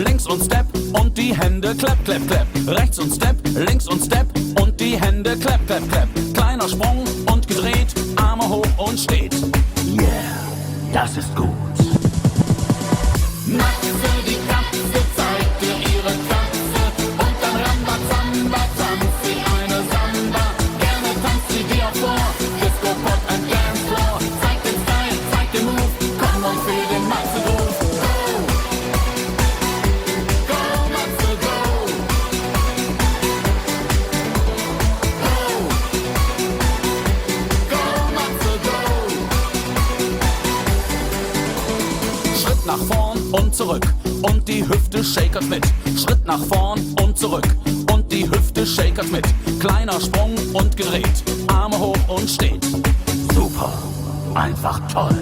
links und Step und die Hände clap, clap, clap. Rechts und Step, links und Step und die Hände clap, clap, clap. Kleiner Sprung und gedreht, Arme hoch und steht. Yeah, das ist gut. Matze, die Katze, zeigt dir ihre Katze und dann Rambazamba, tanzt sie eine Samba. Gerne tanzt sie dir vor, Disco, Pop and Dance Floor. Zeig den Style, zeig den Move, komm und fühl den Matze-Groove. Go! Go, Matze, go! Go! Go, Matze, go! Schritt nach vorn und zurück und die Hüfte shakert mit. Schritt nach vorn und zurück und die Hüfte shakert mit. Kleiner Sprung und gedreht, Arme hoch und steht. Super, einfach toll.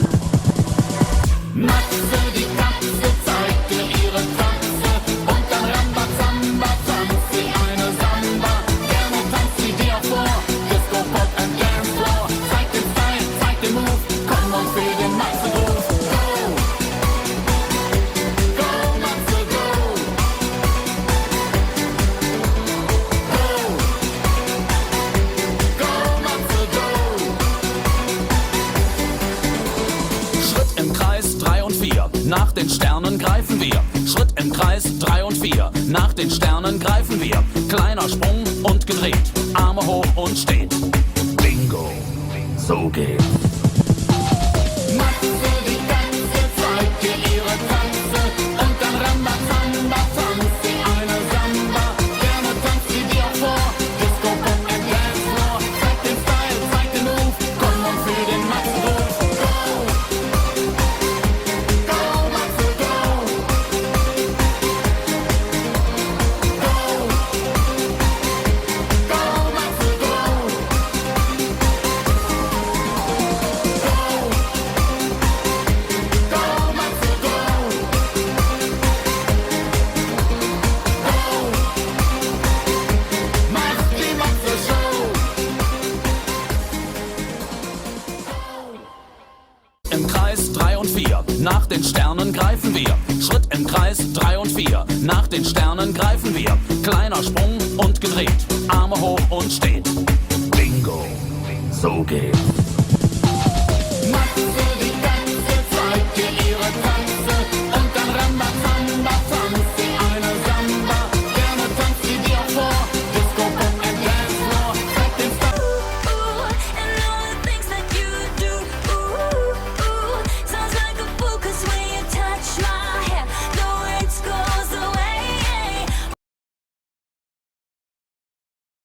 Matze, die Katze, zeigt dir ihre Katze und dann Rambazamba, tanzt sie eine Samba. Gerne tanzt sie dir vor, Disco, Pop and Dance Floor. Zeig den Style, zeig den Move, komm und fühl den Matze-Groove. Go! Go, Matze, go! Go! Go, Matze, go! Schritt im Kreis 3 und 4, nach den Sternen greifen wir. Schritt im Kreis 3 und 4, nach den Sternen greifen wir. Kleiner Sprung und gedreht, Arme hoch und steht. Bingo, so geht's. Matze, die Katze, zeigt dir ihre Katze und dann Rambazamba, tanzt sie eine Samba. Gerne tanzt sie dir vor, Disco, Pop and Dance Floor. Zeig den Style, zeig den Move, komm und fühl den Matze-Groove. Go! Go, Matze, go! Go! Go, Matze, go! Go, Matze, go! Mach die Matze-Show! Im Kreis 3 und 4, nach den Sternen greifen wir. Schritt im Kreis 3 und 4, nach den Sternen greifen wir. Kleiner Sprung und gedreht, Arme hoch und steht. Bingo, so geht's.